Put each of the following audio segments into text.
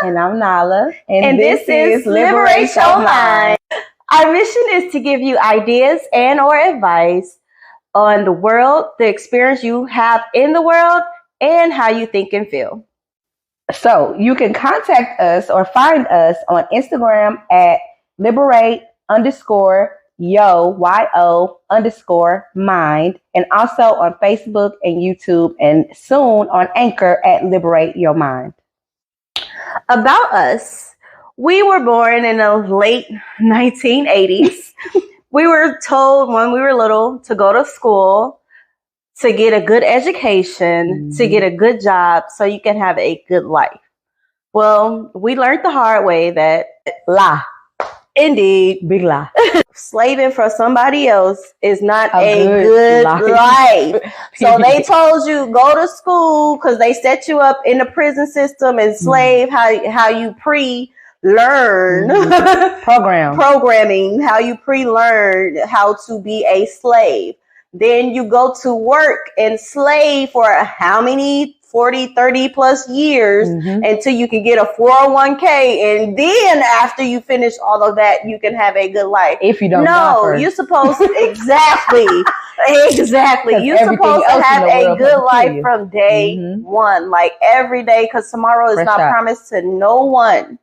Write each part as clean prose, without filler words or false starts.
And I'm Nala. And this is Liberate Your Mind. Our mission is to give you ideas and or advice on the world, the experience you have in the world, and how you think and feel. So you can contact us or find us on Instagram at Liberate_yo_mind, and also on Facebook and YouTube, and soon on Anchor at Liberate Your Mind. About us, we were born in the late 1980s. We were told when we were little to go to school, to get a good education, to get a good job, so you can have a good life. Well, we learned the hard way that lie. Indeed. Big lie. Slaving for somebody else is not a good life. So they told you go to school because they set you up in the prison system and slave how you pre-learn programming, how you pre-learn how to be a slave. Then you go to work and slave for how many 40, 30 plus years until you can get a 401k. And then after you finish all of that, you can have a good life. If you don't you're supposed to, exactly. You're supposed to have a good life from day one, like every day, because tomorrow is not promised to no one.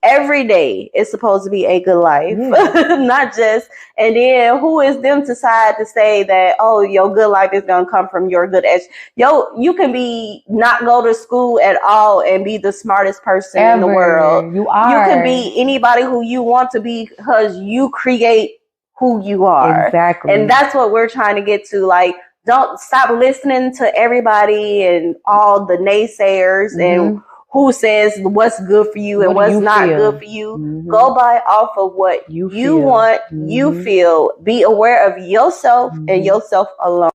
Every day is supposed to be a good life, not just. And then who is them to decide to say that, oh, your good life is going to come from your good edge? You can be not go to school at all and be the smartest person in the world. You can be anybody who you want to be because you create who you are. Exactly. And that's what we're trying to get to. Like, don't stop listening to everybody and all the naysayers and who says what's good for you and what's not good for you. Go by off of what you want, you feel. Be aware of yourself and yourself alone.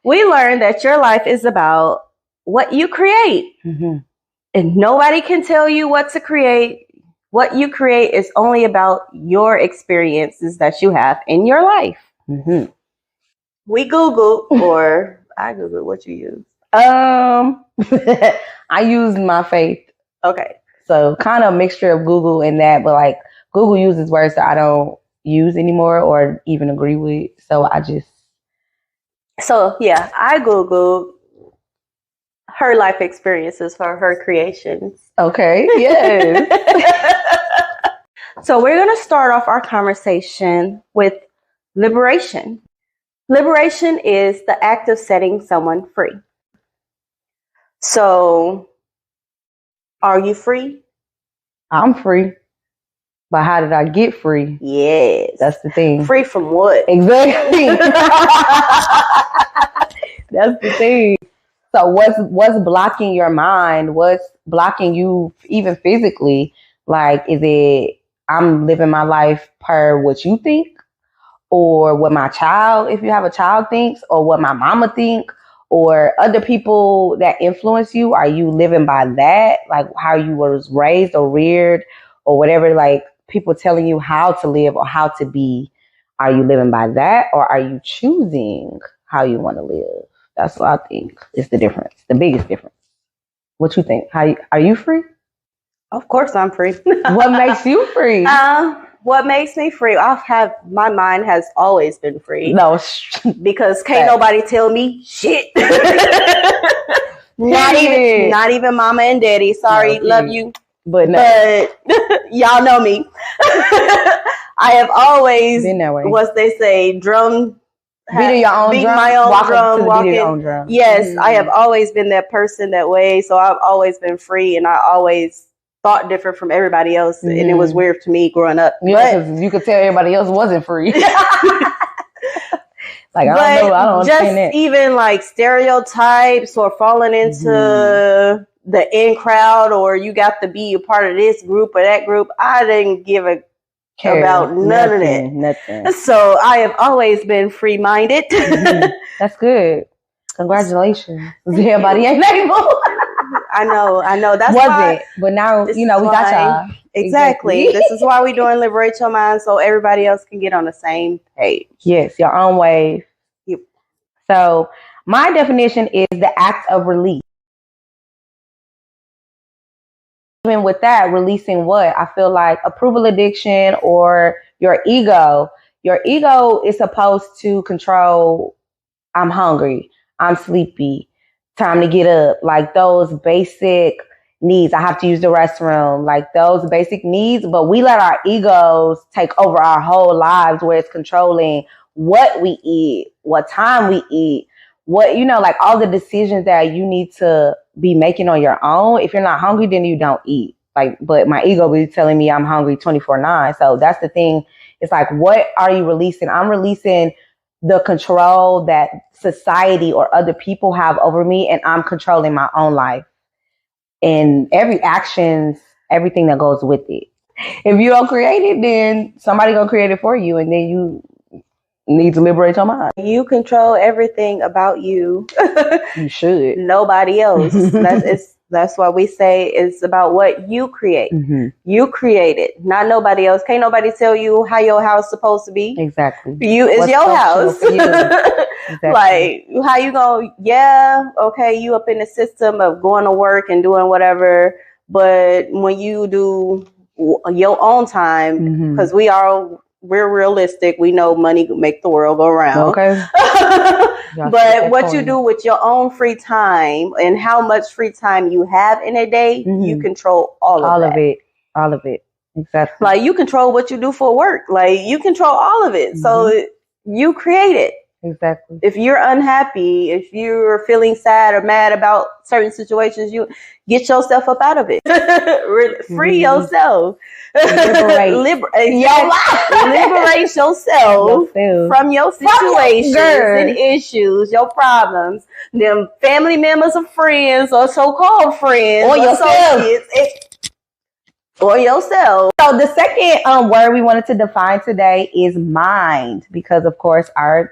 We learned that your life is about what you create. And nobody can tell you what to create. What you create is only about your experiences that you have in your life. We Googled, or I Googled, what you use. I use my faith. Okay. So kind of a mixture of Google and that, but like Google uses words that I don't use anymore or even agree with. So I Googled her life experiences for her creations. Okay. Yes. So we're going to start off our conversation with liberation. Liberation is the act of setting someone free. So, are you free? I'm free. But how did I get free? Yes. That's the thing. Free from what? Exactly. That's the thing. So what's blocking your mind? What's blocking you even physically? Like, is it I'm living my life per what you think? Or what my child, if you have a child, thinks? Or what my mama think? Or other people that influence you? Are you living by that? Like how you was raised or reared or whatever, like people telling you how to live or how to be. Are you living by that? Or are you choosing how you want to live? That's what I think is the difference, the biggest difference. What you think? Are you free? Of course I'm free. What makes you free? What makes me free? My mind has always been free. No, because can't nobody tell me shit. not even mama and daddy. Sorry, love you, but y'all know me. I have always been that way. What they say, beating my own drum, walking. Your own drum. Yes, I have always been that person that way. So I've always been free, and I always thought different from everybody else, and it was weird to me growing up. Yeah, because you could tell everybody else wasn't free. Like I don't understand that. Even like stereotypes or falling into the in crowd, or you got to be a part of this group or that group. I didn't give a care about none of that. Nothing. So I have always been free-minded. That's good. Congratulations. Everybody ain't able. I know. That's why. But now, we got y'all. Exactly. This is why we're doing Liberate Your Mind, so everybody else can get on the same page. Yes, your own way. Yep. So my definition is the act of release. even with that, releasing what? I feel like approval addiction or your ego. Your ego is supposed to control, I'm hungry, I'm sleepy, time to get up. Like those basic needs. I have to use the restroom, like those basic needs. But we let our egos take over our whole lives, where it's controlling what we eat, what time we eat, what, like all the decisions that you need to be making on your own. If you're not hungry, then you don't eat. Like, but my ego be telling me I'm hungry 24/9. So that's the thing. It's like, what are you releasing? I'm releasing the control that society or other people have over me, and I'm controlling my own life and every actions, everything that goes with it. If you don't create it, then somebody gonna create it for you, and then you need to liberate your mind. You control everything about you. You should. Nobody else. That's why we say it's about what you create. Mm-hmm. You create it, not nobody else. Can't nobody tell you how your house is supposed to be. Exactly. It's your house. For you. Exactly. Like, how you gonna, okay, you up in the system of going to work and doing whatever, but when you do your own time, because we're realistic, we know money make the world go round. Okay. But what you do with your own free time and how much free time you have in a day, you control all of it. All of it. Exactly. Like, you control what you do for work. Like, you control all of it. So you create it. Exactly. If you're unhappy, if you're feeling sad or mad about certain situations, you get yourself up out of it. Free yourself. Liberate yourself from your situations and issues, your problems, them family members or friends or so-called friends or yourself. Or yourself. So the second word we wanted to define today is mind, because of course our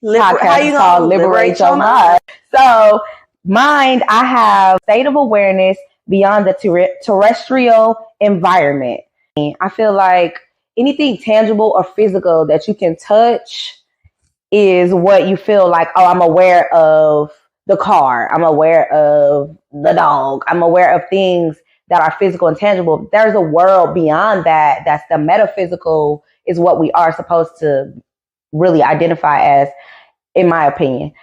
podcast is called Liberate Your Mind. So mind, I have state of awareness beyond the terrestrial environment. I feel like anything tangible or physical that you can touch is what you feel like, oh, I'm aware of the car. I'm aware of the dog. I'm aware of things that are physical and tangible. There's a world beyond that. That's the metaphysical, is what we are supposed to really identify as, in my opinion,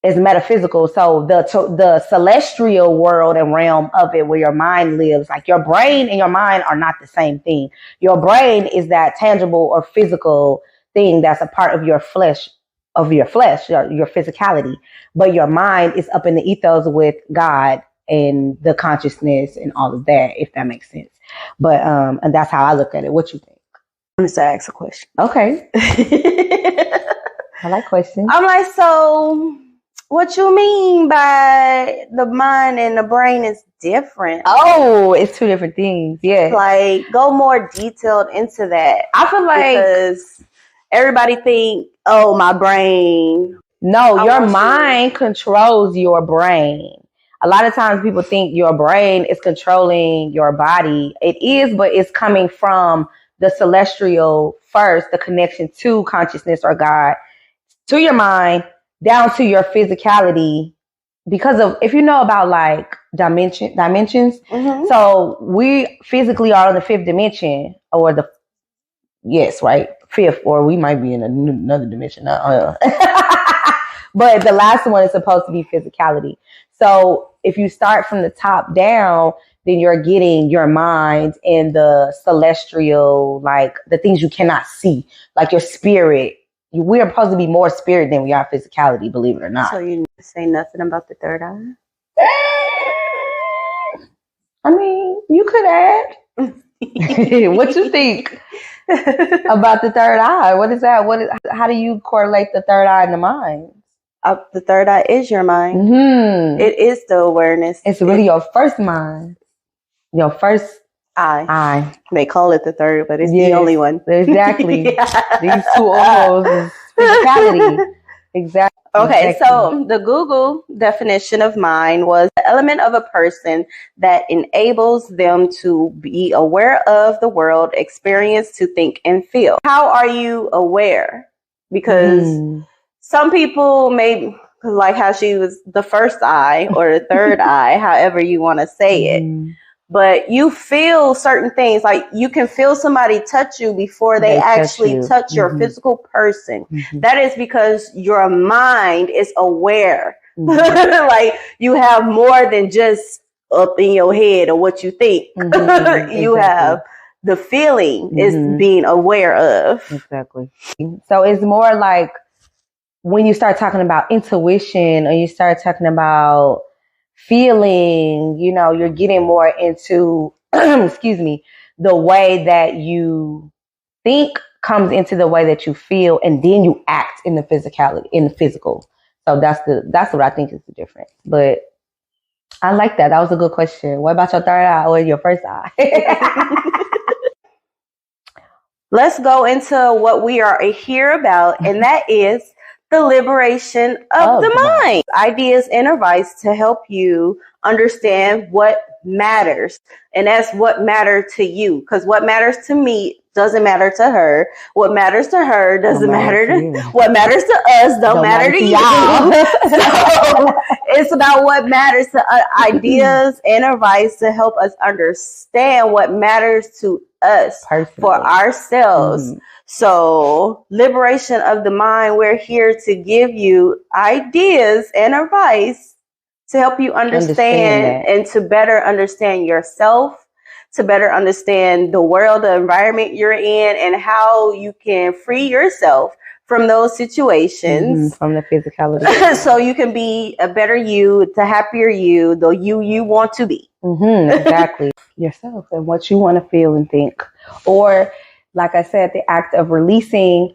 is metaphysical. So the celestial world and realm of it, where your mind lives, like your brain and your mind are not the same thing. Your brain is that tangible or physical thing that's a part of your flesh, your physicality. But your mind is up in the ethos with God and the consciousness and all of that, if that makes sense. But and that's how I look at it. What you think? I'm just ask a question. Okay. I like questions. I'm like, so what you mean by the mind and the brain is different? Oh, it's two different things. Yeah. Like, go more detailed into that. I feel like, because everybody think, oh, my brain. No, your mind controls your brain. A lot of times people think your brain is controlling your body. It is, but it's coming from the celestial first, the connection to consciousness or God, to your mind, down to your physicality. Because of, if you know about like dimensions, so we physically are on the fifth dimension, or fifth, or we might be in another dimension. But the last one is supposed to be physicality. So if you start from the top down, then you're getting your mind and the celestial, like the things you cannot see, like your spirit. We are supposed to be more spirit than we are physicality, believe it or not. So you say nothing about the third eye? I mean, you could add. What you think about the third eye? What is that? How do you correlate the third eye and the mind? The third eye is your mind. Mm-hmm. It is the awareness. It's really your first mind. Your first eye. They call it the third, but it's the only one. Exactly. These two O's is physicality. Exactly. Okay, so the Google definition of mind was the element of a person that enables them to be aware of the world, experience, to think, and feel. How are you aware? Because some people may, like how she was the first eye or the third eye, however you want to say it. but you feel certain things. Like you can feel somebody touch you before they actually touch your physical person. That is because your mind is aware. Like you have more than just up in your head or what you think. You have the feeling is being aware of. Exactly. So it's more like when you start talking about intuition or you start talking about feeling, you know, you're getting more into, excuse me, the way that you think comes into the way that you feel, and then you act in the physicality, in the physical. So that's what I think is the difference. But I like that. That was a good question. What about your third eye or your first eye? Let's go into what we are here about, and that is the liberation of the mind. Ideas and advice to help you understand what matters. And that's what matters to you. Because what matters to me doesn't matter to her. What matters to her doesn't matter to what matters to us don't matter to y'all. So it's about what matters to ideas and advice to help us understand what matters to us for ourselves. So, liberation of the mind, we're here to give you ideas and advice to help you understand and to better understand yourself, to better understand the world, the environment you're in, and how you can free yourself from those situations. From the physicality. So you can be a better you, the happier you, the you want to be. Exactly. Yourself and what you want to feel and think. Or, like I said, the act of releasing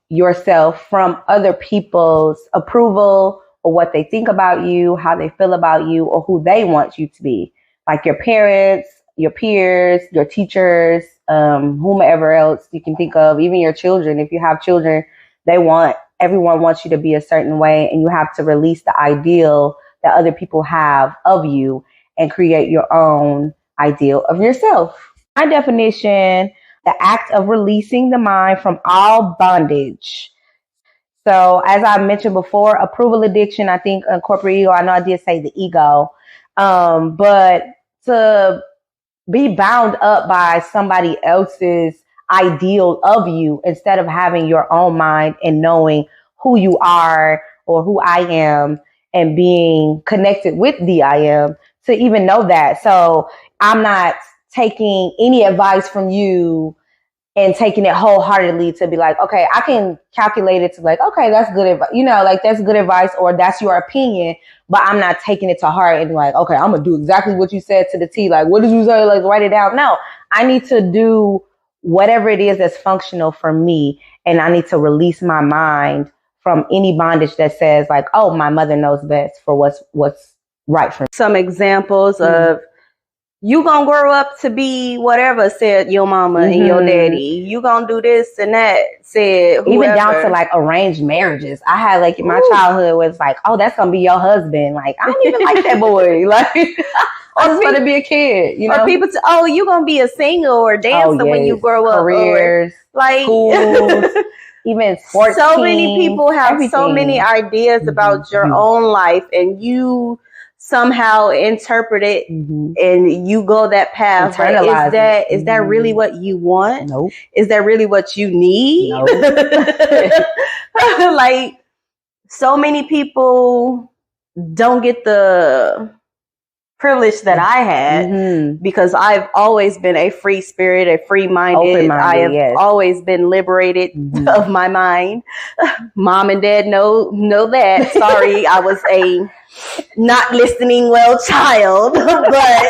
yourself from other people's approval or what they think about you, how they feel about you, or who they want you to be. Like your parents, your peers, your teachers, whomever else you can think of, even your children. If you have children, everyone wants you to be a certain way, and you have to release the ideal that other people have of you and create your own ideal of yourself. My definition, the act of releasing the mind from all bondage. So as I mentioned before, approval addiction, I think corporate ego, I know I did say the ego, but to be bound up by somebody else's ideal of you instead of having your own mind and knowing who you are or who I am and being connected with the I am to even know that. So I'm not taking any advice from you and taking it wholeheartedly to be like, okay, I can calculate it to like, okay, that's good advice, you know, like that's good advice or that's your opinion, but I'm not taking it to heart and like, okay, I'm gonna do exactly what you said to the T. Like, what did you say? Like, write it down. No, I need to do whatever it is that's functional for me, and I need to release my mind from any bondage that says like, oh, my mother knows best for what's right for me. Some examples of you gonna grow up to be whatever said your mama and your daddy. You gonna do this and that said whoever. Even down to like arranged marriages. I had like in my childhood was like, oh, that's gonna be your husband. Like, I don't even like that boy. Like, I just want to be a kid. You know, or people say, oh, you gonna be a singer or dancer when you grow up. Careers, like schools, even sports. So many people have so many ideas about your own life, and you somehow interpret it and you go that path. Is that really what you want? Nope. Is that really what you need? Nope. Like, so many people don't get the privilege that I had because I've always been a free spirit, a free-minded. I have always been liberated of my mind. Mom and dad know that. Sorry, I was a not listening well child, but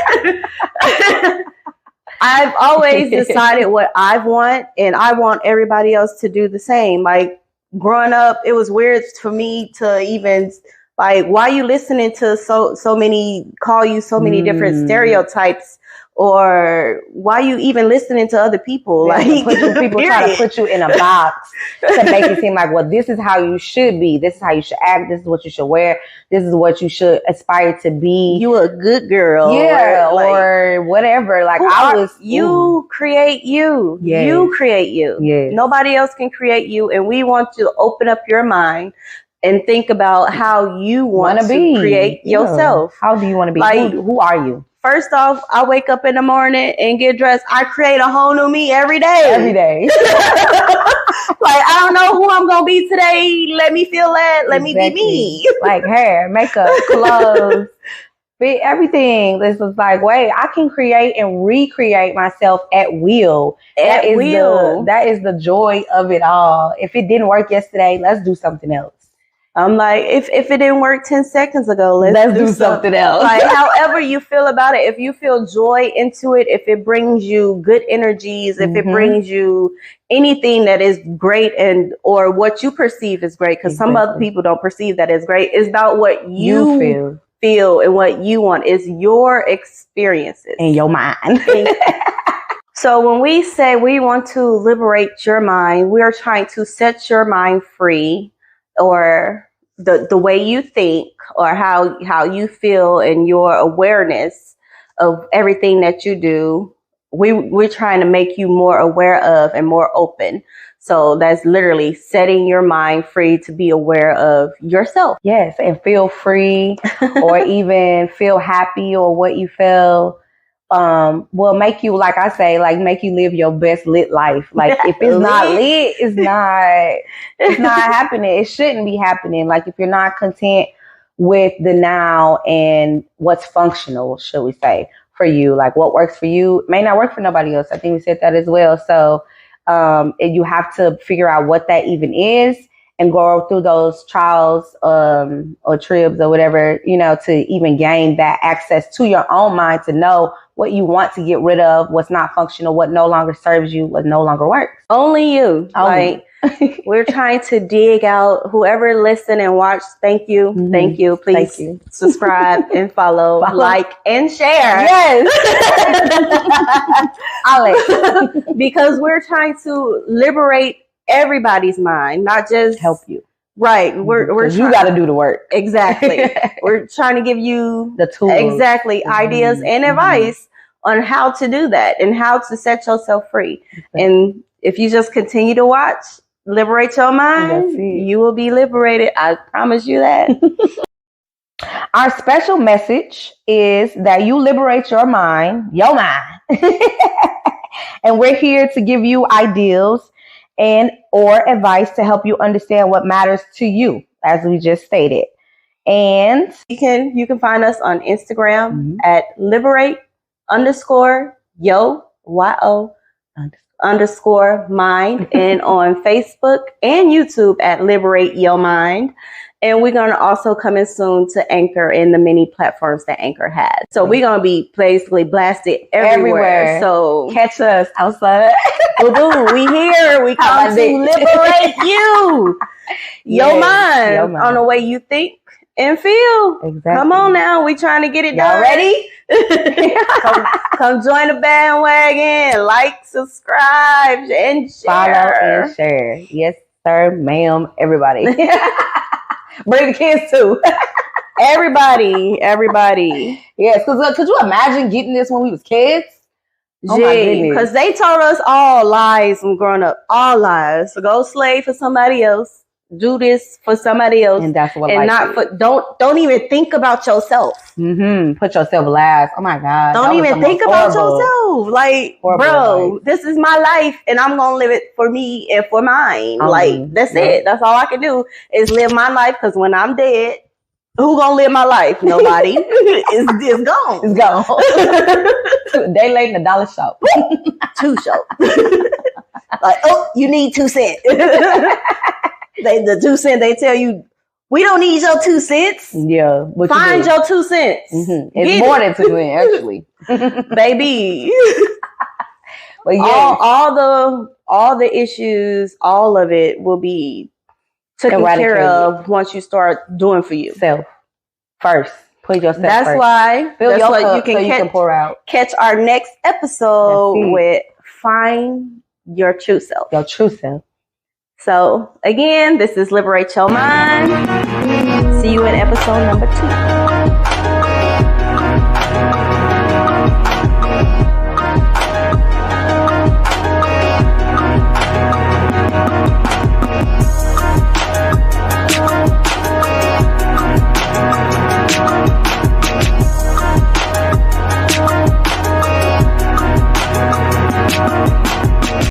I've always decided what I want, and I want everybody else to do the same. Like, growing up, it was weird for me to even like, why are you listening to so many call you so many different stereotypes, or why you even listening to other people? Like, people try to put you in a box to make it seem like, well, this is how you should be. This is how you should act. This is what you should wear. This is what you should aspire to be. You a good girl. Yeah, or whatever. Like, you create you. Yes. You create you. Yes. Nobody else can create you. And we want to open up your mind and think about how you want to create yourself. How do you want to be? Like, who are you? first off, I wake up in the morning and get dressed. I create a whole new me every day. Every day. Like, I don't know who I'm going to be today. Let me feel that. Let me be me. Like hair, makeup, clothes, fit, everything. This is like, wait, I can create and recreate myself at will. That is the joy of it all. If it didn't work yesterday, let's do something else. I'm like, if it didn't work 10 seconds ago, let's do something else. Like, however you feel about it, if you feel joy into it, if it brings you good energies, if it brings you anything that is great or what you perceive is great, because some other people don't perceive that as great. It's about what you feel and what you want. It's your experiences. In your mind. So when we say we want to liberate your mind, we are trying to set your mind free, or the way you think, or how you feel, and your awareness of everything that you do. We're trying to make you more aware of and more open. So that's literally setting your mind free to be aware of yourself. Yes, and feel free or even feel happy, or what you feel will make you, like I say, like make you live your best lit life. Like if it's not lit, it's not happening. It shouldn't be happening. Like if you're not content with the now and what's functional, should we say, for you, like what works for you may not work for nobody else. I think we said that as well. So you have to figure out what that even is, and go through those trials or tribs or whatever, to even gain that access to your own mind, to know what you want to get rid of, what's not functional, what no longer serves you, what no longer works. Only you. Like, we're trying to dig out. Whoever listen and watch, thank you. Mm-hmm. Thank you. Please subscribe and follow, like, and share. Yes. Because we're trying to liberate everybody's mind, not just help you. Right. We're you got to do the work. Exactly. We're trying to give you the tools, ideas and advice on how to do that and how to set yourself free. And if you just continue to watch, liberate your mind, you will be liberated. I promise you that. Our special message is that you liberate your mind. And we're here to give you ideals and or advice to help you understand what matters to you, as we just stated. And you can find us on Instagram at Liberate _ _mind, and on Facebook and YouTube at Liberate Your Mind. And we're going to also come in soon to Anchor and the many platforms that Anchor has. So we're going to be basically blasted everywhere. So catch us outside. We here. We come to liberate you. Your mind on the way you think and feel. Exactly. Come on now. We trying to get it done. Y'all ready? come join the bandwagon. Like, subscribe, and share. Follow and share. Yes, sir, ma'am, everybody. Bring the kids too. Everybody. Yes, because could you imagine getting this when we was kids? Oh my goodness. Because they told us all lies from growing up. All lies. So go slave for somebody else. Do this for somebody else. And that's what and not for don't even think about yourself. Put yourself last. Oh my God. Don't even think about yourself. Like, bro, this is my life and I'm gonna live it for me and for mine. Like, that's it. That's all I can do is live my life, because when I'm dead, who gonna live my life? Nobody. It's gone. It's gone. They late in the dollar shop. 2 shop. Like, oh, you need 2 cents. The 2 cents, they tell you, we don't need your 2 cents. Yeah. Find your 2 cents. It's more than 2 cents, actually. Baby. But yes. all the issues, all of it will be taken care of once you start doing for you. Self first. Put yourself that's first. Why you can pour out. Catch our next episode with Find Your True Self. Your true self. So, again, this is Liberate Your Mind. See you in episode number 2.